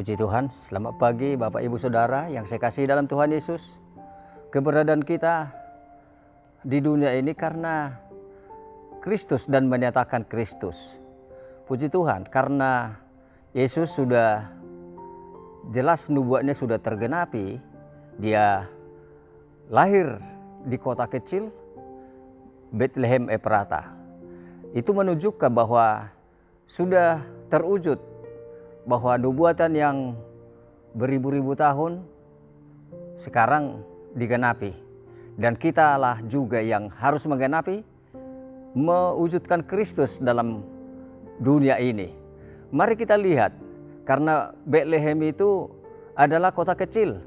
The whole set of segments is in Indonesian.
Puji Tuhan, selamat pagi Bapak Ibu Saudara yang saya kasih dalam Tuhan Yesus. Keberadaan kita di dunia ini karena Kristus dan menyatakan Kristus. Puji Tuhan, karena Yesus sudah jelas nubuatnya sudah tergenapi. Dia lahir di kota kecil Bethlehem Ephrata. Itu menunjukkan bahwa sudah terwujud bahwa nubuatan yang beribu-ribu tahun sekarang digenapi. Dan kitalah juga yang harus menggenapi, mewujudkan Kristus dalam dunia ini. Mari kita lihat, karena Bethlehem itu adalah kota kecil.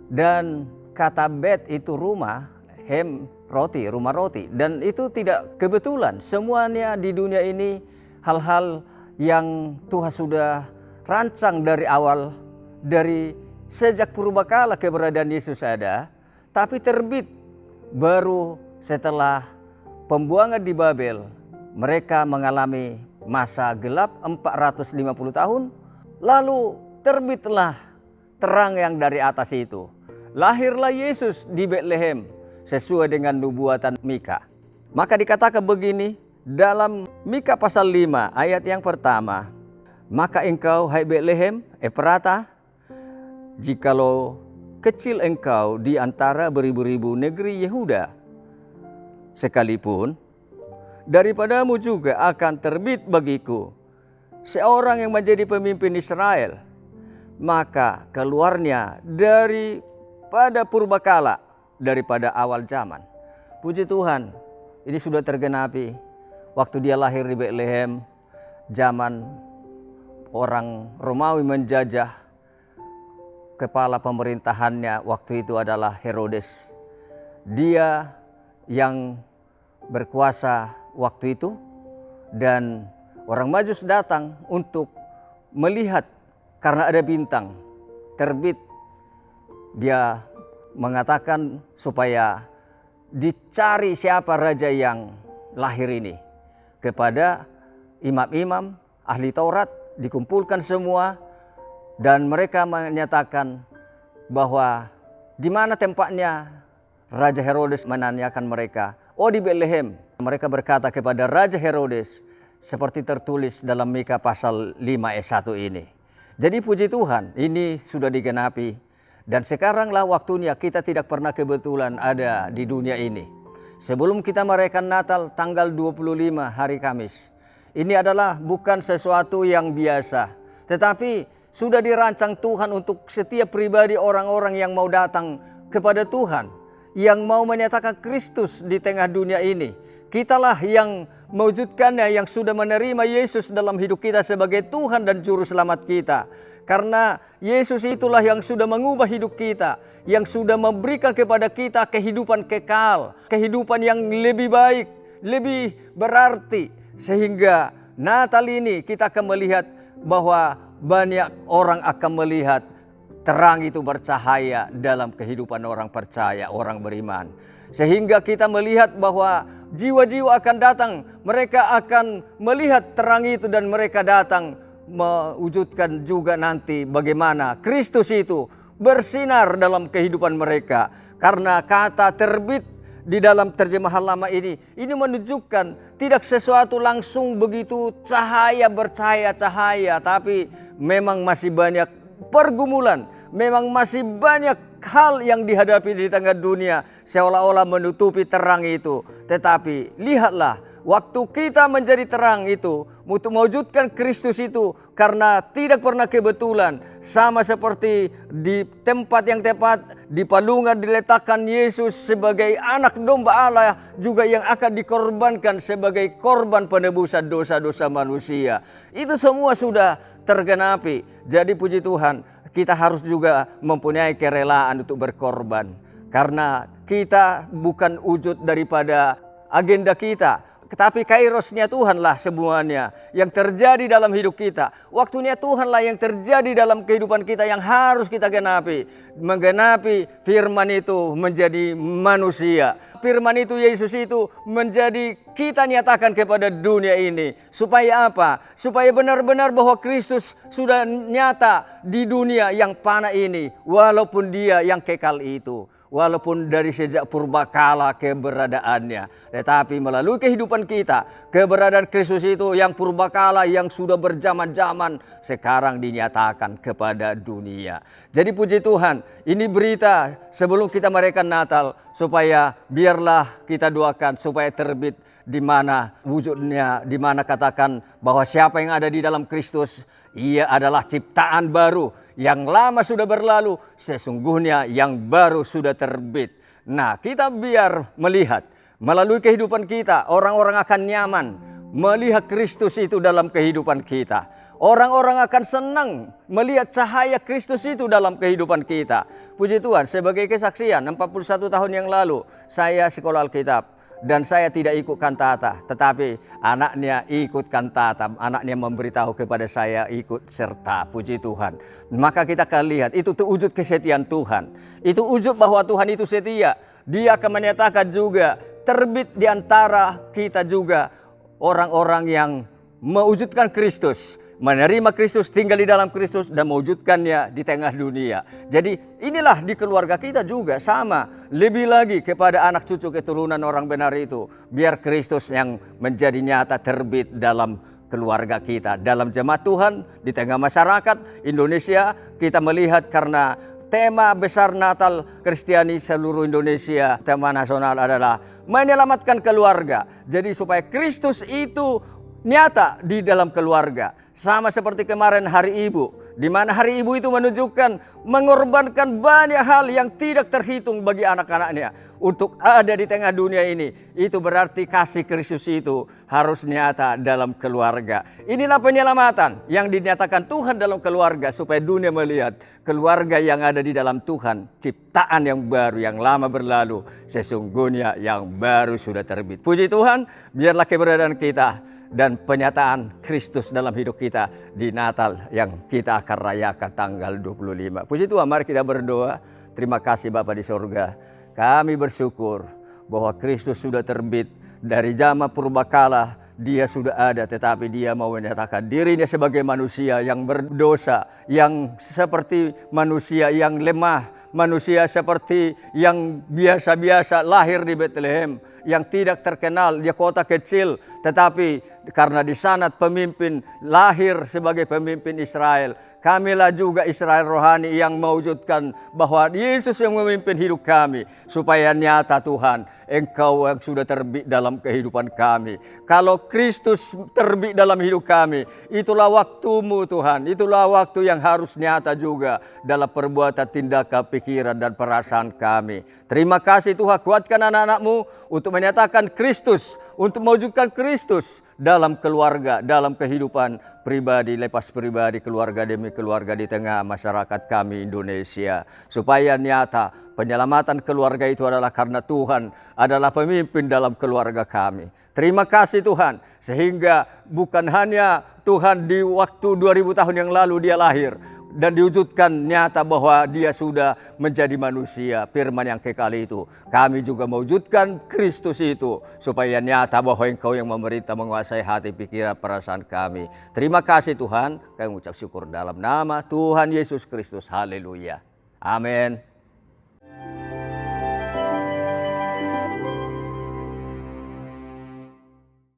Dan kata Bet itu rumah, Hem roti, rumah roti. Dan itu tidak kebetulan, semuanya di dunia ini hal-hal yang Tuhan sudah rancang dari awal, dari sejak purbakala keberadaan Yesus ada, tapi terbit baru setelah pembuangan di Babel. Mereka mengalami masa gelap 450 tahun, lalu terbitlah terang yang dari atas itu. Lahirlah Yesus di Bethlehem sesuai dengan nubuatan Mika. Maka dikatakan begini dalam Mika pasal 5 ayat yang pertama. Maka engkau, hai Bethlehem Ephrata, jikalau kecil engkau di antara beribu-ribu negeri Yehuda, sekalipun daripadamu juga akan terbit bagiku seorang yang menjadi pemimpin Israel, maka keluarnya daripada purbakala, daripada awal zaman. Puji Tuhan, ini sudah tergenapi. Waktu dia lahir di Bethlehem, zaman orang Romawi menjajah, kepala pemerintahannya waktu itu adalah Herodes. Dia yang berkuasa waktu itu, dan orang Majus datang untuk melihat karena ada bintang terbit. Dia mengatakan supaya dicari siapa raja yang lahir ini. Kepada imam-imam, ahli Taurat, dikumpulkan semua, dan mereka menyatakan bahwa di mana tempatnya. Raja Herodes menanyakan mereka, oh di Bethlehem. Mereka berkata kepada Raja Herodes, seperti tertulis dalam Mika pasal 5 ayat 1 ini. Jadi puji Tuhan, ini sudah digenapi. Dan sekaranglah waktunya. Kita tidak pernah kebetulan ada di dunia ini. Sebelum kita merayakan Natal tanggal 25 hari Kamis, ini adalah bukan sesuatu yang biasa, tetapi sudah dirancang Tuhan untuk setiap pribadi orang-orang yang mau datang kepada Tuhan, yang mau menyatakan Kristus di tengah dunia ini. Kitalah yang mewujudkannya, yang sudah menerima Yesus dalam hidup kita sebagai Tuhan dan Juru Selamat kita. Karena Yesus itulah yang sudah mengubah hidup kita, yang sudah memberikan kepada kita kehidupan kekal, kehidupan yang lebih baik, lebih berarti. Sehingga Natal ini kita akan melihat bahwa banyak orang akan melihat terang itu bercahaya dalam kehidupan orang percaya, orang beriman. Sehingga kita melihat bahwa jiwa-jiwa akan datang, mereka akan melihat terang itu, dan mereka datang mewujudkan juga nanti bagaimana Kristus itu bersinar dalam kehidupan mereka. Karena kata terbit di dalam terjemahan lama ini menunjukkan tidak sesuatu langsung begitu cahaya bercahaya-cahaya, tapi memang masih banyak pergumulan, memang masih banyak hal yang dihadapi di tengah dunia seolah-olah menutupi terang itu. Tetapi lihatlah, waktu kita menjadi terang itu untuk mewujudkan Kristus itu, karena tidak pernah kebetulan. Sama seperti di tempat yang tepat, di palungan diletakkan Yesus sebagai anak domba Allah juga yang akan dikorbankan sebagai korban penebusan dosa-dosa manusia. Itu semua sudah tergenapi. Jadi puji Tuhan, kita harus juga mempunyai kerelaan untuk berkorban. Karena kita bukan wujud daripada agenda kita, Tapi kairosnya Tuhanlah semuanya yang terjadi dalam hidup kita. Waktunya Tuhanlah yang terjadi dalam kehidupan kita yang harus kita genapi. Menggenapi firman itu menjadi manusia. Firman itu, Yesus itu menjadi kita nyatakan kepada dunia ini. Supaya apa? Supaya benar-benar bahwa Kristus sudah nyata di dunia yang fana ini. Walaupun dia yang kekal itu. Walaupun dari sejak purbakala keberadaannya, tetapi melalui kehidupan kita, keberadaan Kristus itu yang purbakala, yang sudah berjaman-jaman, sekarang dinyatakan kepada dunia. Jadi puji Tuhan, ini berita sebelum kita merayakan Natal, supaya biarlah kita doakan supaya terbit di mana wujudnya, di mana katakan bahwa siapa yang ada di dalam Kristus, ia adalah ciptaan baru, yang lama sudah berlalu, sesungguhnya yang baru sudah terbit. Nah, kita biar melihat melalui kehidupan kita, orang-orang akan nyaman melihat Kristus itu dalam kehidupan kita. Orang-orang akan senang melihat cahaya Kristus itu dalam kehidupan kita. Puji Tuhan, sebagai kesaksian 41 tahun yang lalu saya sekolah Alkitab. Dan saya tidak ikut kantata, tetapi anaknya ikut kantata. Anaknya memberitahu kepada saya ikut serta. Puji Tuhan. Maka kita akan lihat itu wujud kesetiaan Tuhan. Itu wujud bahwa Tuhan itu setia. Dia akan menyatakan juga terbit di antara kita juga orang-orang yang mewujudkan Kristus. Menerima Kristus, tinggal di dalam Kristus, dan mewujudkannya di tengah dunia. Jadi inilah di keluarga kita juga sama. Lebih lagi kepada anak cucu keturunan orang benar itu. Biar Kristus yang menjadi nyata terbit dalam keluarga kita. Dalam jemaat Tuhan, di tengah masyarakat Indonesia, kita melihat karena tema besar Natal Kristiani seluruh Indonesia, tema nasional adalah menyelamatkan keluarga. Jadi supaya Kristus itu nyata di dalam keluarga. Sama seperti kemarin Hari Ibu, di mana Hari Ibu itu menunjukkan mengorbankan banyak hal yang tidak terhitung bagi anak-anaknya untuk ada di tengah dunia ini. Itu berarti kasih Kristus itu harus nyata dalam keluarga. Inilah penyelamatan yang dinyatakan Tuhan dalam keluarga, supaya dunia melihat keluarga yang ada di dalam Tuhan, ciptaan yang baru, yang lama berlalu, sesungguhnya yang baru sudah terbit. Puji Tuhan, biarlah keberadaan kita dan penyataan Kristus dalam hidup kita di Natal yang kita akan rayakan tanggal 25. Puji Tuhan, mari kita berdoa. Terima kasih Bapa di sorga. Kami bersyukur bahwa Kristus sudah terbit dari zaman purbakala. Dia sudah ada, tetapi dia mau menyatakan dirinya sebagai manusia yang berdosa, yang seperti manusia yang lemah, manusia seperti yang biasa-biasa lahir di Bethlehem, yang tidak terkenal di kota kecil, tetapi karena di sana pemimpin lahir sebagai pemimpin Israel. Kamilah juga Israel rohani yang mewujudkan bahwa Yesus yang memimpin hidup kami, supaya nyata Tuhan, Engkau yang sudah terbit dalam kehidupan kami. Kalau Kristus terbit dalam hidup kami, itulah waktumu Tuhan, itulah waktu yang harus nyata juga dalam perbuatan, tindakan, pikiran dan perasaan kami. Terima kasih Tuhan, kuatkan anak-anak-Mu untuk menyatakan Kristus, untuk mewujudkan Kristus dalam keluarga, dalam kehidupan pribadi, lepas pribadi, keluarga demi keluarga di tengah masyarakat kami Indonesia. Supaya nyata penyelamatan keluarga itu adalah karena Tuhan adalah pemimpin dalam keluarga kami. Terima kasih Tuhan, sehingga bukan hanya Tuhan di waktu 2000 tahun yang lalu dia lahir dan diwujudkan nyata bahwa dia sudah menjadi manusia, firman yang kekal itu. Kami juga mewujudkan Kristus itu supaya nyata bahwa Engkau yang memerintah, menguasai hati, pikiran, perasaan kami. Terima kasih Tuhan, kami mengucap syukur dalam nama Tuhan Yesus Kristus. Haleluya. Amin.